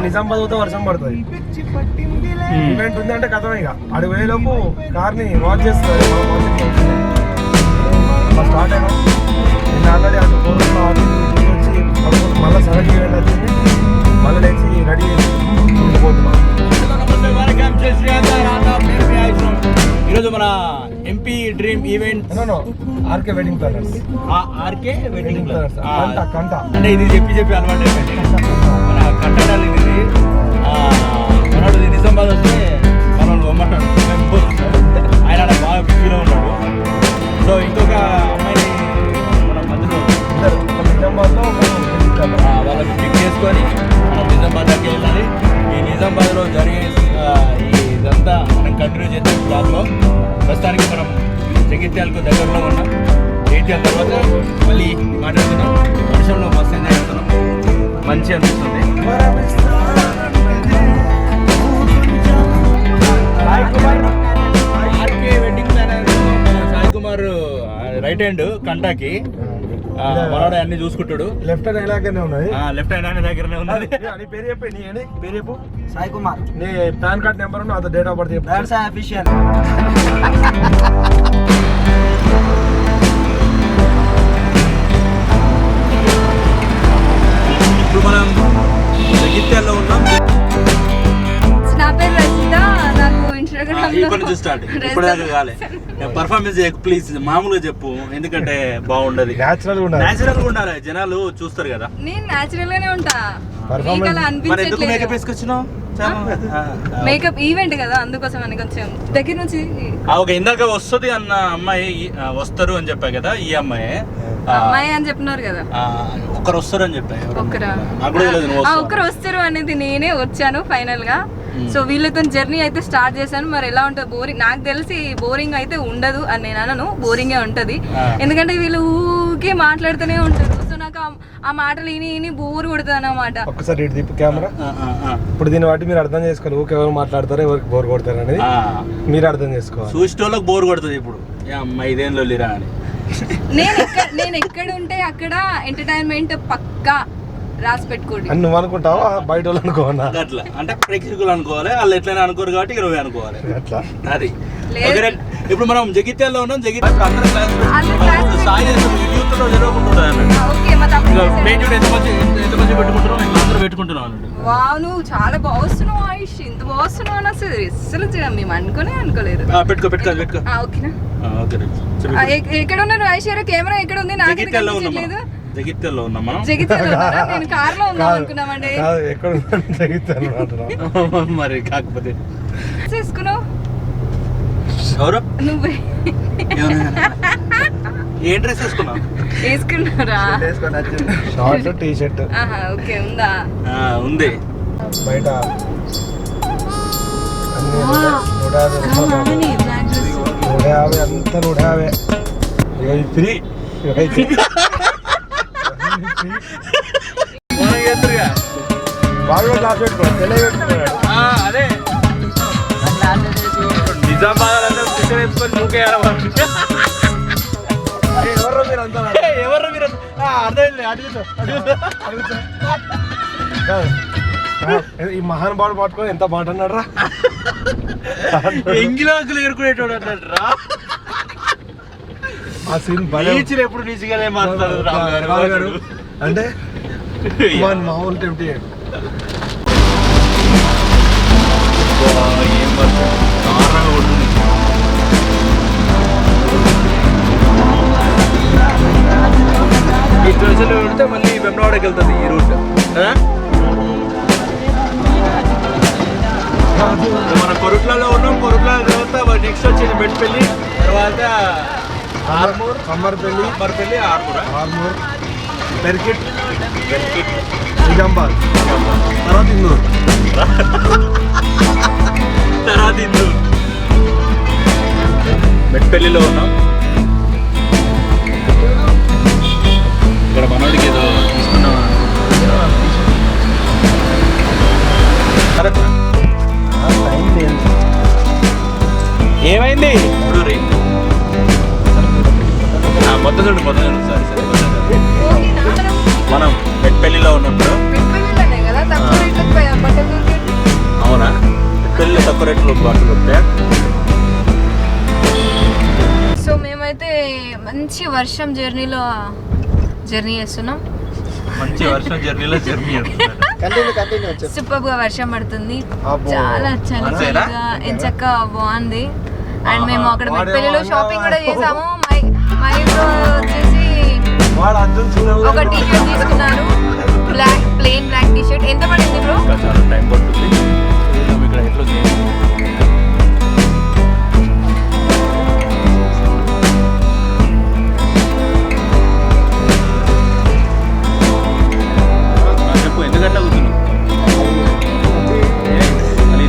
నిజామాబాద్ పోతే వర్షం పడుతుంది. ఈవెంట్ ఉందంటే కథమే. ఇక అటు వేలోపు కార్ని వాచ్ చేస్తారు. స్టార్ట్ అయినా నేను ఆల్రెడీ అటు ఫోన్లో వచ్చి మళ్ళీ సడన్ ఈవెంట్ వచ్చింది. మళ్ళీ లేచి రెడీ చేసి పోతున్నాం. ఈరోజు మన MP dream event RK wedding planners. RK wedding planners కంట అంటే ఇది చెప్పి అలవాటు అయిపోయింది. మన కంటాడాలి ఇది మనోడు నిజామాబాద్ వస్తే మనోడు బొమ్మటాడు ఆయన బాగా బిజీలో ఉన్నాడు. సో ఇంకొక అమ్మాయిని మన మధ్యలో నిజామాబాద్లో వాళ్ళకి పిక్ చేసుకొని మనం నిజామాబాద్ దగ్గరికి వెళ్ళాలి. ఈ నిజామాబాద్లో జరిగే ఇదంతా మనం కంటిన్యూ చేద్దాం బ్లాగ్లో. ప్రస్తుతానికి మనం జగిత్యాలకు దగ్గరలో ఉన్నాం. జగిత్యాల తర్వాత మళ్ళీ మాట్లాడుతున్నాం. వర్షంలో మస్తు ఎంజాయ్ చేస్తున్నాం. మంచి అనిపిస్తుంది. RK wedding planner Sai Kumar right hand కంటాకి మనోడు అన్ని చూసుకుంటాడు. లెఫ్ట్ హ్యాండ్ ఇలాగనే ఉన్నది. లెఫ్ట్ హ్యాండ్ ఆయన దగ్గరనే ఉన్నది. అని పేరు చెప్పి నీ పేరు చెప్పు. సాయి కుమార్. నీ పాన్ కార్డ్ నెంబర్ అది డేట్ ఆఫ్ బర్త్ చెప్పు. అఫీషియల్. ఇప్పుడు మనం జగిత్యాల్లో ఉన్నాం. నా పేరు రజిత. నాకు ఇన్స్టాగ్రామ్ ఇప్పుడు నుంచి స్టార్ట్. ఇప్పుడు దాకా కాలే. పర్ఫార్మెన్స్ ప్లీజ్ మామూలుగా చెప్పు, ఎందుకంటే బాగుండదు. నేచురల్ గా ఉండాలి, జనాలు చూస్తారు కదా. నేను నేచురల్ గానే ఉంటా. మేకప్ వేసుకొచ్చినావు? మేకప్ ఈవెంట్ కదా, అందుకోసం అని కొంచెం దగ్గర నుంచి. ఓకే, ఇందాక వస్తుంది అన్న అమ్మాయి వస్తారు అని చెప్పా కదా. ఈ అమ్మాయి అని చెప్పినారు కదా. ఒకరు వస్తారు అని చెప్పా. ఒకరు వస్తారు అనేది నేనే వచ్చాను ఫైనల్ గా. సో వీళ్ళతో జర్నీ అయితే స్టార్ట్ చేశాను. మరి ఎలా ఉంటుంది బోరింగ్, నాకు తెలిసి బోరింగ్ అయితే ఉండదు అని నేను అనను. బోరింగే ఉంటది, ఎందుకంటే వీళ్ళు ఊకే మాట్లాడుతూనే ఉంటారు. సో నాకు ఆ మాటలు విని బోర్ కొడుతుంది అన్నమాట. ఒక్కసారి ఇటు తిప్పు కెమెరా. ఇప్పుడు దీన్ని బట్టి మీరు అర్థం చేసుకోవాలి. ఊకే ఎవరు మాట్లాడతారో ఎవరికి బోర్ కొడతారు అనేది మీరు అర్థం చేసుకోవాలి. చూసేటోళ్ళకి బోర్ కొడుతుంది. ఇప్పుడు ఇదేం లొల్లిరా అని. నేను ఎక్కడ ఉంటే అక్కడ ఎంటర్టైన్మెంట్ పక్కా రాసి పెట్టుకోండి. నువ్వు అనుకుంటావా బయట వాళ్ళు అనుకోవన్నా? అట్లా అంటే ప్రేక్షకులు అనుకోవాలి, వాళ్ళు ఎట్లయినా అనుకోరు కాబట్టి నువ్వే అనుకోవాలి. అట్లా అది. ఇప్పుడు మనం జగిత్యాల్లో ఉన్నాం. నువ్వు చాలా బాగుస్తున్నావు ఆయుష్, ఇంత బాగుస్తున్నావు అని అసలు మేము అనుకోలేదు. ఎక్కడ ఉన్నారు ఐశ్వర్య? కెమెరా ఎక్కడ ఉంది? నాకైతే కనిపించట్లేదు. జగిత్యాల్లో ఉన్నాం మనం. జగిత్యాల్లో నేను కార్ లో ఉన్నాం అనుకున్నామండి. మరి కాకపోతే చేసుకున్నావు ఎవరు? నువ్వే. ఏం డ్రెస్ వేసుకున్నావు? వేసుకున్నారా? Short T shirt. ఓకే, ఉందా? ఉంది. బయట 150 అంతా 150 ఫ్రీ. బాగా క్లాస్ పెట్టుకో. అదే నిజామాబాద్ ఎవరు మీరు ఈ మహానుభావుడు పట్టుకొని ఎంత మాట అన్నాడు రా. ఎంగిలో ఎగురుకునేటోడు అన్నాడు రా. ఆ సీన్ బీచ్లు ఎప్పుడు నీచిగానే మాట్లాడు అంటే మామూలు టెంప్టీ. ఈ స్టేషన్లో పెడితే మళ్ళీ వెమ్లవాడకి వెళ్తుంది ఈ రూట్. మన కొరుట్లలో ఉన్నాం. కొరుట్ల తర్వాత నెక్స్ట్ వచ్చేది మెట్పల్లి, తర్వాత ఆర్మూర్, కమ్మర్పల్లి, ఆర్మూర్, పెర్కిట్, నిజామాబాద్, తర్వాత ఇందూర్. మెట్పల్లిలో ఉన్నాం. ఇక్కడ మనోడికి ఏదో తీసుకున్నాం. ఏమైంది? మొత్తం చూడండి సరే మనం మెట్పల్లిలో ఉన్నప్పుడు डेकोरेट लोग बात करते हैं సో మేమైతే మంచి వర్షం జర్నీలో జర్నీ చేస్తున్నాం. మంచి వర్షం జర్నీలో జర్నీ సూపర్ గా వర్షం పడుతుంది, చాలా చల్లగా ఎంచక్క బాగుంది. అండ్ మేము అక్కడ మెట్పల్లిలో షాపింగ్ కూడా చేసాము. మైలో వచ్చేసి ఒక టీ షర్ట్ తీసుకున్నాను, ప్లెయిన్ బ్లాక్ టీ షర్ట్. ఎంత పడింది బ్రో? చాలా టైం పడుతుంది. ఇక్కడ ఎట్లా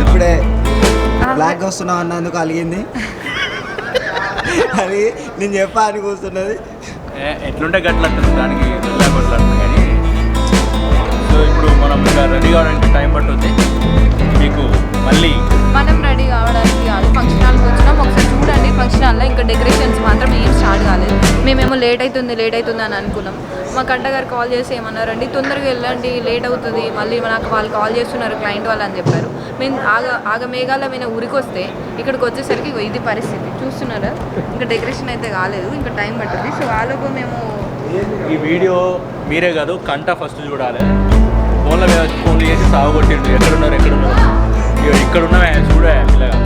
ఇప్పుడే బ్లాక్ వస్తున్నావు అన్నందుకు అలిగింది అది నేను చెప్పా అని కూర్చున్నది. ఎట్లుంటే గట్ల దానికి కొట్లాడుతుంది కానీ. సో ఇప్పుడు మనం ఇంకా రెడీ కావడానికి టైం పట్టుద్ది. మీకు మళ్ళీ మనం రెడీ కావడానికి కాదు, ఫంక్షన్ హాల్కి వచ్చినాం. ఒకసారి చూడండి ఫంక్షన్ హాల్లో ఇంకా డెకరేషన్స్ మాత్రం ఏం స్టార్ట్ కాలేదు. మేమేమో లేట్ అవుతుంది అని అనుకున్నాం. మా కంట గారు కాల్ చేసి ఏమన్నారండి, తొందరగా వెళ్ళండి లేట్ అవుతుంది, మళ్ళీ నాకు వాళ్ళు కాల్ చేస్తున్నారు క్లయింట్ వాళ్ళు అని చెప్పారు. మేము ఆగమేఘాల మీద ఊరికి వస్తే ఇక్కడికి వచ్చేసరికి ఇది పరిస్థితి చూస్తున్నారా. ఇంకా డెకరేషన్ అయితే కాలేదు, ఇంకా టైం పడుతుంది. సో వాళ్ళకు మేము ఈ వీడియో మీరే కాదు కంట ఫస్ట్ చూడాలి. ఫోన్లు చేసి సాగుకొట్టిండు ఎక్కడున్నారు ఇక్కడ ఉన్నవే చూడే పిల్లగా.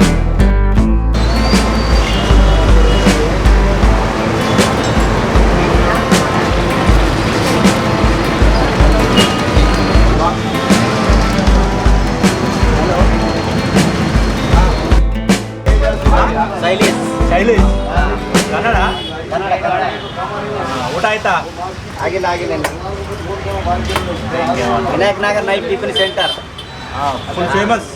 शैलेश कन्नड़ ಊಟ ಆಯ್ತಾ? ಆಗಿಲ್ಲ Vinayak Nagar night tiffin centre full famous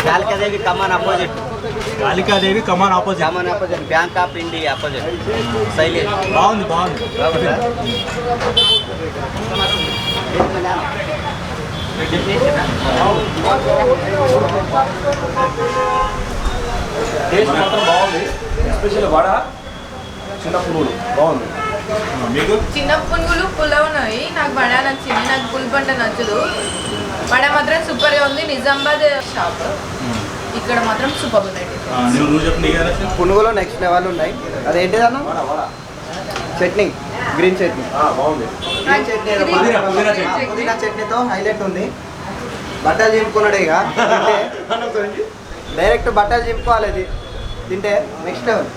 Kalikadevi come on opposite bank of India opposite Shailesh. బాగుంది టేస్ట్ మాత్రం బాగుంది. ఎస్పెషల్ వడ, చిన్న పునుగులు బాగుంది. మీకు చిన్న పునుగులు పుల్ల ఉన్నాయి, నాకు వడ నచ్చింది. నాకు పులిపంట నచ్చదు. వడ మాత్రం సూపర్గా ఉంది. నిజామాబాద్ షాప్ ఇక్కడ మాత్రం సూపర్ ఉన్నాయి. పునుగులో నెక్స్ట్ లెవెల్ ఉన్నాయి. అదేంటిదన్నా చట్నీ, గ్రీన్ చట్నీ బాగుంది. పుదీనా చట్నీతో హైలైట్ ఉంది. బట్టలు చింపుకున్నాడు ఇక డైరెక్ట్ బట్టలు చింపుకోవాలి. అది తింటే నెక్స్ట్ లెవెల్.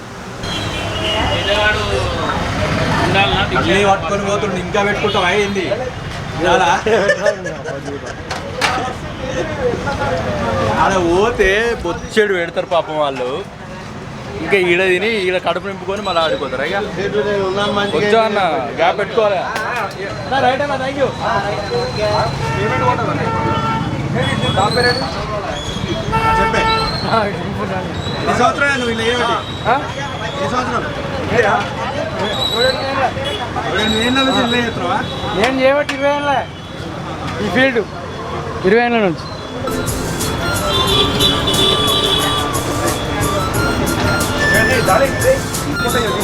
అన్నీ పట్టుకొని పోతుండే ఇంకా పెట్టుకుంటాం అయింది. ఆడ పోతే బొచ్చెడు పెడతారు పాపం వాళ్ళు. ఇంకా ఈడ తిని ఈడ కడుపు నింపుకొని మళ్ళీ ఆడిపోతారు. ఇక వచ్చా అన్న గ్యాప్ పెట్టుకోవాలి. రైట్ అన్న, థ్యాంక్ యూ. చెప్పే ఈ సంవత్సరం నువ్వు ఇలా ఏమిటి ఈ సంవత్సరం నేను చేయబట్టి 20 ఏళ్ళ ఈ ఫీల్డ్ 20 ఏళ్ళ నుంచి.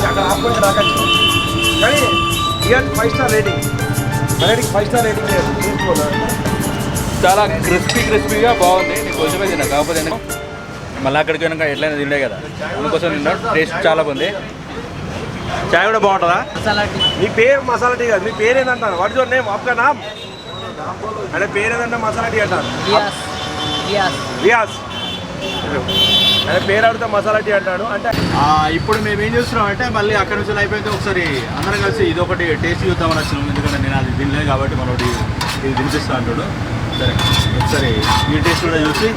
అక్కడ ఆపుకుంటే రాకచ్చు కానీ ఇక 5 స్టార్ రేటింగ్ 5 స్టార్ రేటింగ్ చేసుకోవాలి. చాలా క్రిస్పీగా బాగుంది. నీకు కొంచెమే తిన్నా కాకపోతే మళ్ళీ అక్కడికి వెనక ఎట్లయినా తిండే కదా, అందుకోసం తిన్నా. టేస్ట్ చాలా బాగుంది. చాయ్ కూడా బాగుంటుందా? మీ పేరు మసాలా టీ కాదు, మీ పేరు ఏంటంటాను? What your name? ఆప్కా నామ్ అంటే పేరు ఏంటంటే మసాలా టీ అంటారు. రియాజ్ అంటే పేరు అడిగితే మసాలా టీ అంటాడు. అంటే ఇప్పుడు మేము ఏం చేస్తున్నాం అంటే మళ్ళీ అక్కడ నుంచి అయిపోయింది. ఒకసారి అందరం కలిసి ఇదొకటి టేస్ట్ చూద్దామని వచ్చినాం. ఎందుకంటే నేను అది తినలేదు కాబట్టి మనోటి ఇది తినిపిస్తా అంటాడు. సరే ఒకసారి ఈ టేస్ట్ కూడా చూసి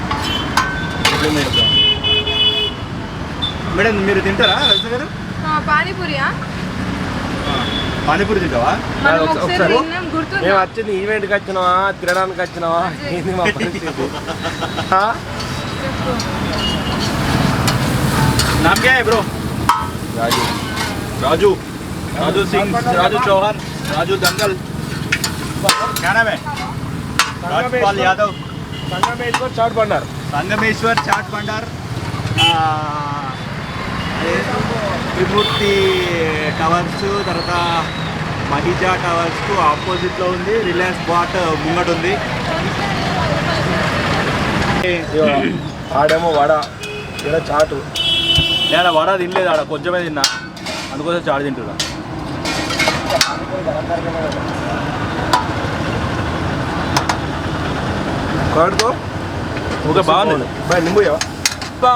మేడం మీరు తింటారా రజిత గారు? పానీపూరి తింటావా? మేము వచ్చింది ఈవెంట్కి వచ్చినావా తినడానికి వచ్చినావా ఏంది మా పరిస్థితి? नाम क्या है ब्रो? राजू सिंह, राजू चौहान, राजू दंगल. क्या नाम है? राजपाल यादव. సంగమేశ్వర్ చాట్ బండార్. సంగమేశ్వర్ చాట్ బండార్. త్రిమూర్తి టవర్స్, తర్వాత మహిజా టవర్స్కు ఆపోజిట్లో ఉంది. రిలయన్స్ బాట్ ముంగట ఉంది. ఆడేమో వడ ఇక్కడ చాటు. నేను వడ తినలేదు, ఆడ కొంచెమే తిన్నా, అందుకోసం చాటు తింటున్నా. కర్డ్తో ఓకే, బాగుంది. బాయ్ నింబు బా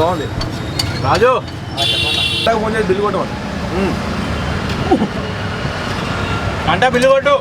బాగుంది. రాజు ఫోన్ చేసి బిల్లు కొట్టమని. అంటే బిల్లు కొట్టు.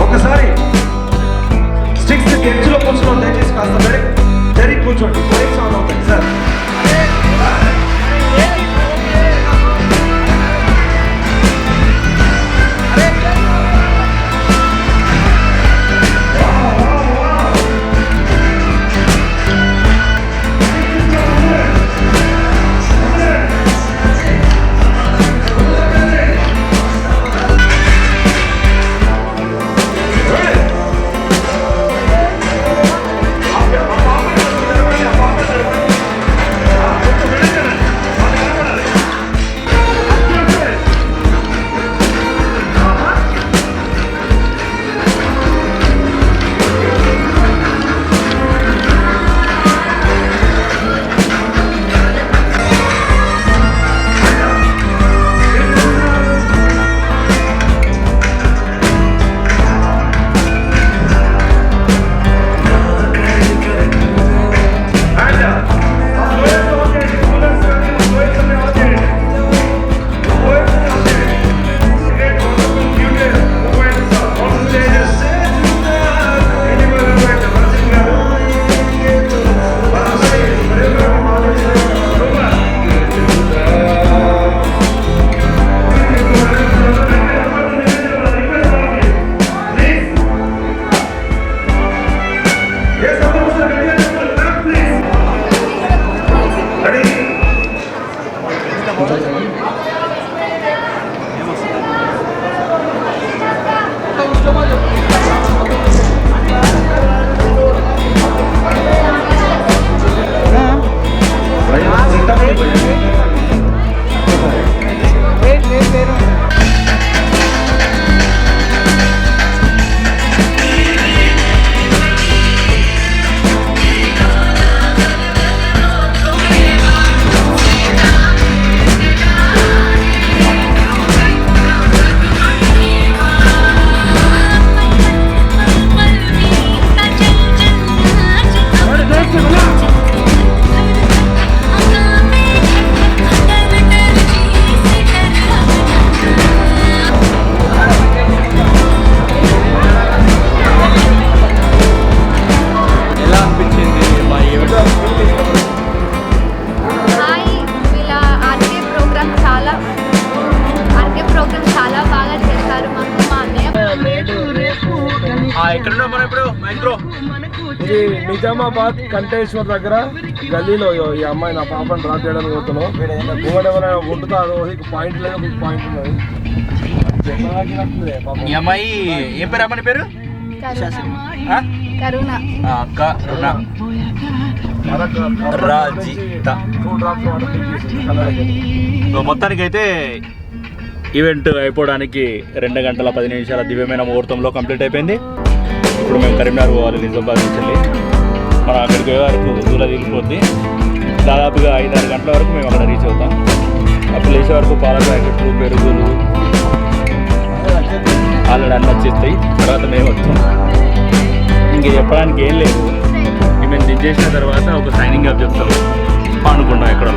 ఒకసారి స్టిక్స్ గెచ్చులో కూర్చోండి, దయచేసి కాస్త జరిగి కూర్చోండి. బ్రేక్స్ ఆన్ అవుతాయి సార్. ఇది నిజామాబాద్ కంటేశ్వర్ దగ్గర గల్లీలో ఈ అమ్మాయి నా పాపను డ్రాప్ చేయడానికి పోతున్నాం. ఎవరైనా వండుతాడు, పాయింట్ లేదు, పాయింట్ ఉన్నది. ఈ అమ్మాయి ఏం పేరు? అమ్మాయి పేరు మొత్తానికి అయితే ఈవెంట్ అయిపోవడానికి 2 గంటల 10 నిమిషాల దివ్యమైన ముహూర్తంలో కంప్లీట్ అయిపోయింది. ఇప్పుడు మేము కరీంనగర్ పోవాలి, నిజామాబాద్ నుంచి. మనం అక్కడికి పోయే వరకు దూల తీరిపోద్ది. దాదాపుగా 5-6 గంటల వరకు మేము అక్కడ రీచ్ అవుతాం. అప్పుడు లేచే వరకు పాల ప్యాకెట్లు, పెరుగులు ఆల్రెడీ అన్నీ వచ్చేస్తాయి. తర్వాత మేము వస్తాం. ఇంక చెప్పడానికి ఏం లేదు. మేము దించేసిన తర్వాత ఒక సైనింగ్ అప్ చెప్తాం, అనుకుంటాం ఎక్కడ.